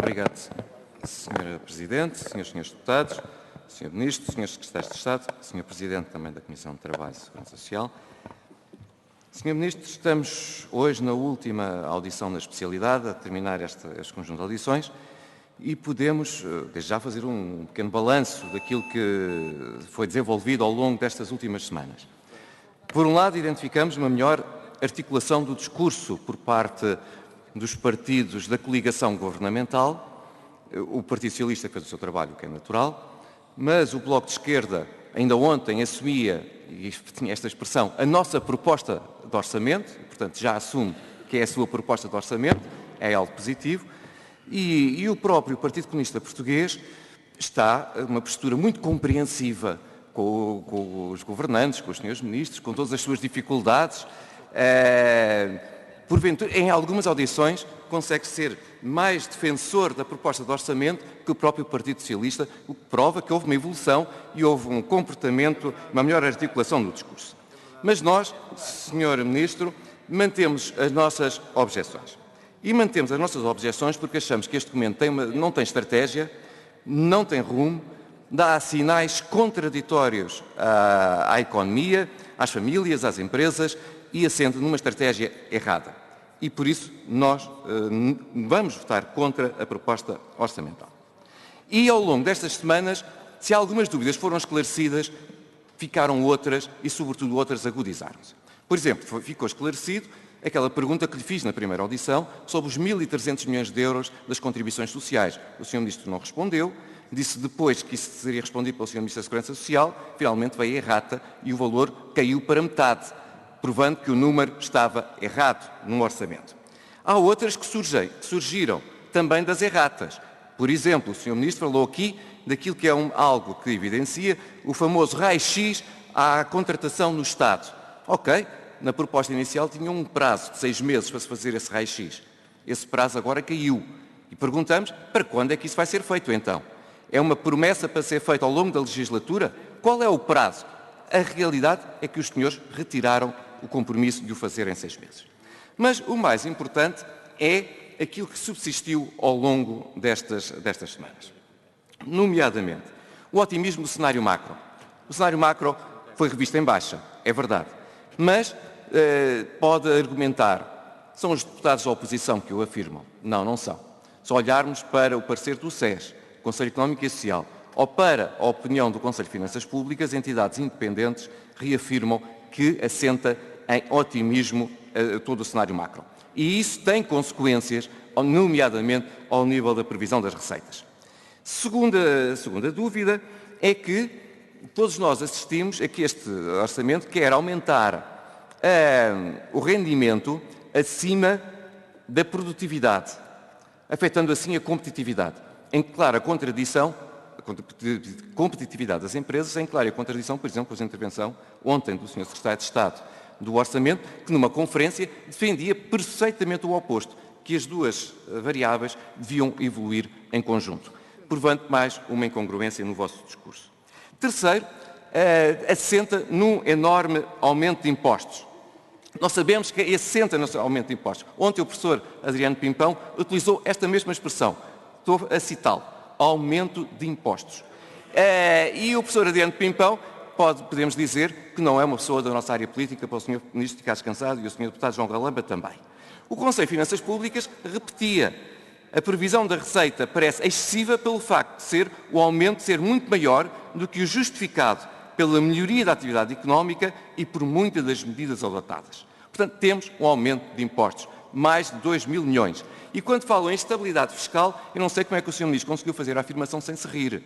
Obrigado, Sra. Presidente, Srs. e Srs. Deputados, Sr. Ministro, Srs. Secretários de Estado, Sr. Presidente também da Comissão de Trabalho e Segurança Social. Sr. Ministro, estamos hoje na última audição na especialidade, a terminar este conjunto de audições, e podemos, desde já, fazer um pequeno balanço daquilo que foi desenvolvido ao longo destas últimas semanas. Por um lado, identificamos uma melhor articulação do discurso por parte dos partidos da coligação governamental. O Partido Socialista fez o seu trabalho, o que é natural, mas o Bloco de Esquerda ainda ontem assumia, e tinha esta expressão, a nossa proposta de orçamento, portanto já assume que é a sua proposta de orçamento, é algo positivo, e o próprio Partido Comunista Português está numa postura muito compreensiva com os governantes, com os senhores ministros, com todas as suas dificuldades. Porventura, em algumas audições, consegue ser mais defensor da proposta de orçamento que o próprio Partido Socialista, o que prova que houve uma evolução e houve um comportamento, uma melhor articulação do discurso. Mas nós, Sr. Ministro, mantemos as nossas objeções. E mantemos as nossas objeções porque achamos que este documento não tem estratégia, não tem rumo, dá sinais contraditórios à economia, às famílias, às empresas e assenta numa estratégia errada. E por isso nós vamos votar contra a proposta orçamental. E ao longo destas semanas, se algumas dúvidas foram esclarecidas, ficaram outras e, sobretudo, outras agudizaram-se. Por exemplo, ficou esclarecido aquela pergunta que lhe fiz na primeira audição sobre os 1.300 milhões de euros das contribuições sociais. O Sr. Ministro não respondeu, disse depois que isso seria respondido pelo Sr. Ministro da Segurança Social, finalmente veio a errata e o valor caiu para metade, provando que o número estava errado no orçamento. Há outras que surgiram também das erratas. Por exemplo, o Sr. Ministro falou aqui daquilo que é algo que evidencia o famoso raio-x à contratação no Estado. Ok, na proposta inicial tinha um prazo de 6 meses para se fazer esse raio-x. Esse prazo agora caiu. E perguntamos, para quando é que isso vai ser feito então? É uma promessa para ser feita ao longo da legislatura? Qual é o prazo? A realidade é que os senhores retiraram o compromisso de o fazer em 6 meses. Mas o mais importante é aquilo que subsistiu ao longo destas semanas. Nomeadamente, o otimismo do cenário macro. O cenário macro foi revisto em baixa, é verdade. Mas pode argumentar, são os deputados da oposição que o afirmam. Não, não são. Se olharmos para o parecer do SES, Conselho Económico e Social, ou para a opinião do Conselho de Finanças Públicas, entidades independentes reafirmam que assenta em otimismo todo o cenário macro. E isso tem consequências, nomeadamente ao nível da previsão das receitas. Segunda dúvida é que todos nós assistimos a que este orçamento quer aumentar o rendimento acima da produtividade, afetando assim a competitividade. Em clara contradição, a competitividade das empresas, em clara contradição, por exemplo, com a intervenção ontem do Sr. Secretário de Estado do Orçamento, que numa conferência defendia perfeitamente o oposto, que as duas variáveis deviam evoluir em conjunto, provando mais uma incongruência no vosso discurso. Terceiro, assenta num enorme aumento de impostos. Nós sabemos que assenta no aumento de impostos. Ontem o professor Adriano Pimpão utilizou esta mesma expressão, estou a citá-lo, aumento de impostos. E o professor Adriano Pimpão podemos dizer que não é uma pessoa da nossa área política, para o Sr. Ministro ficar descansado e o Sr. Deputado João Galamba também. O Conselho de Finanças Públicas repetia, a previsão da receita parece excessiva pelo facto de ser o aumento ser muito maior do que o justificado pela melhoria da atividade económica e por muitas das medidas adotadas. Portanto, temos um aumento de impostos, mais de 2 mil milhões. E quando falam em estabilidade fiscal, eu não sei como é que o Sr. Ministro conseguiu fazer a afirmação sem se rir.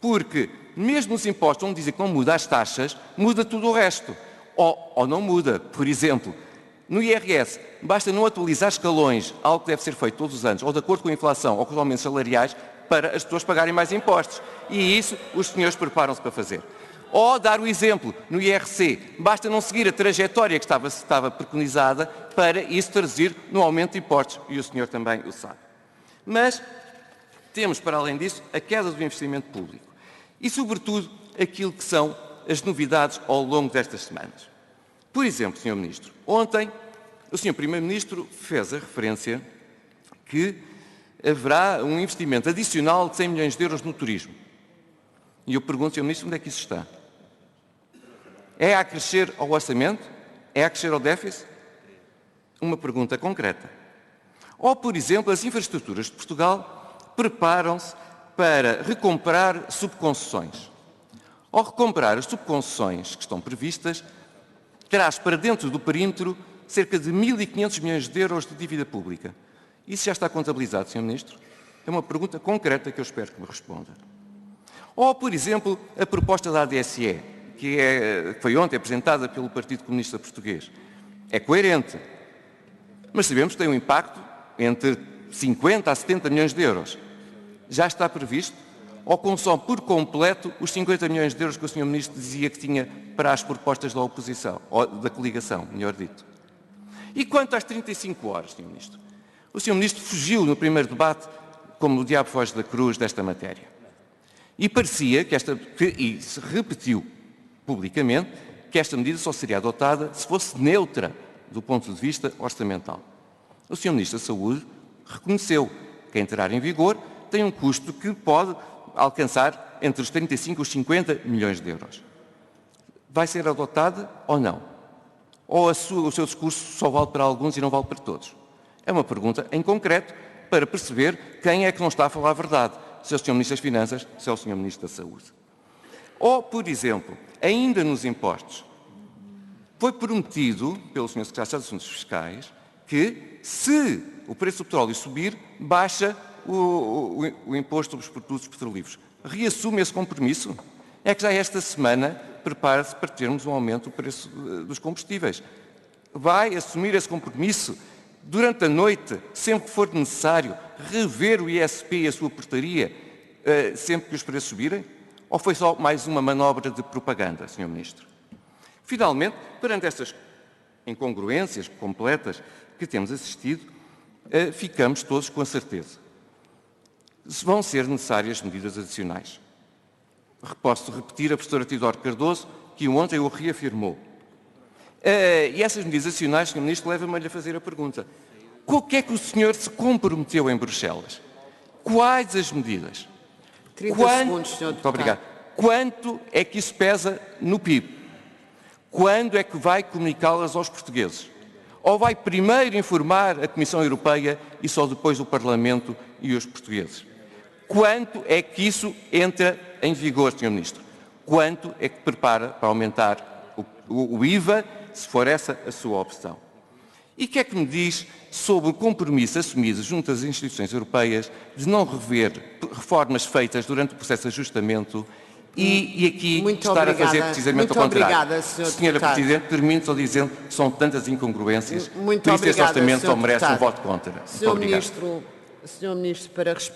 Porque, mesmo nos impostos, onde dizem que não muda as taxas, muda tudo o resto. Ou não muda. Por exemplo, no IRS, basta não atualizar escalões, algo que deve ser feito todos os anos, ou de acordo com a inflação ou com os aumentos salariais, para as pessoas pagarem mais impostos. E isso os senhores preparam-se para fazer. Ou dar o exemplo, no IRC, basta não seguir a trajetória que estava preconizada para isso traduzir no aumento de impostos. E o senhor também o sabe. Mas temos, para além disso, a queda do investimento público. E, sobretudo, aquilo que são as novidades ao longo destas semanas. Por exemplo, Sr. Ministro, ontem o Sr. Primeiro-Ministro fez a referência que haverá um investimento adicional de 100 milhões de euros no turismo. E eu pergunto, Sr. Ministro, onde é que isso está? É a acrescer ao orçamento? É a acrescer ao déficit? Uma pergunta concreta. Ou, por exemplo, as infraestruturas de Portugal preparam-se para recomprar subconcessões. Ao recomprar as subconcessões que estão previstas, traz para dentro do perímetro cerca de 1.500 milhões de euros de dívida pública. Isso já está contabilizado, Sr. Ministro? É uma pergunta concreta que eu espero que me responda. Ou, por exemplo, a proposta da ADSE, que foi ontem apresentada pelo Partido Comunista Português. É coerente, mas sabemos que tem um impacto entre 50 a 70 milhões de euros. Já está previsto? Ou consome por completo os 50 milhões de euros que o Sr. Ministro dizia que tinha para as propostas da oposição, ou da coligação, melhor dito? E quanto às 35 horas, Sr. Ministro? O Sr. Ministro fugiu no primeiro debate, como o diabo foge da cruz, desta matéria. E parecia e se repetiu publicamente, que esta medida só seria adotada se fosse neutra do ponto de vista orçamental. O Sr. Ministro da Saúde reconheceu que, a entrar em vigor, tem um custo que pode alcançar entre os 35 e os 50 milhões de euros. Vai ser adotada ou não? Ou o seu discurso só vale para alguns e não vale para todos? É uma pergunta em concreto para perceber quem é que não está a falar a verdade, se é o Sr. Ministro das Finanças, se é o Sr. Ministro da Saúde. Ou, por exemplo, ainda nos impostos, foi prometido pelo Sr. Secretário de Assuntos Fiscais que, se o preço do petróleo subir, baixa o imposto sobre os produtos petrolíferos. Reassume esse compromisso? É que já esta semana prepara-se para termos um aumento do preço dos combustíveis. Vai assumir esse compromisso durante a noite, sempre que for necessário, rever o ISP e a sua portaria, sempre que os preços subirem? Ou foi só mais uma manobra de propaganda, Sr. Ministro? Finalmente, perante estas incongruências completas que temos assistido, ficamos todos com a certeza. Vão ser necessárias medidas adicionais. Posso repetir a professora Teodoro Cardoso, que ontem o reafirmou. E essas medidas adicionais, Sr. Ministro, levam-me a fazer a pergunta. Com o que é que o senhor se comprometeu em Bruxelas? Quais as medidas? 30 segundos, Sr. Deputado. Muito obrigado. Quanto é que isso pesa no PIB? Quando é que vai comunicá-las aos portugueses? Ou vai primeiro informar a Comissão Europeia e só depois o Parlamento e os portugueses? Quanto é que isso entra em vigor, Sr. Ministro? Quanto é que prepara para aumentar o IVA, se for essa a sua opção? E o que é que me diz sobre o compromisso assumido junto às instituições europeias de não rever reformas feitas durante o processo de ajustamento e aqui estar a fazer precisamente o contrário? Obrigada, Senhora Presidente, termino só dizendo que são tantas incongruências, por isso este orçamento só merece um voto contra. Muito obrigado. Sr. Ministro, para responder.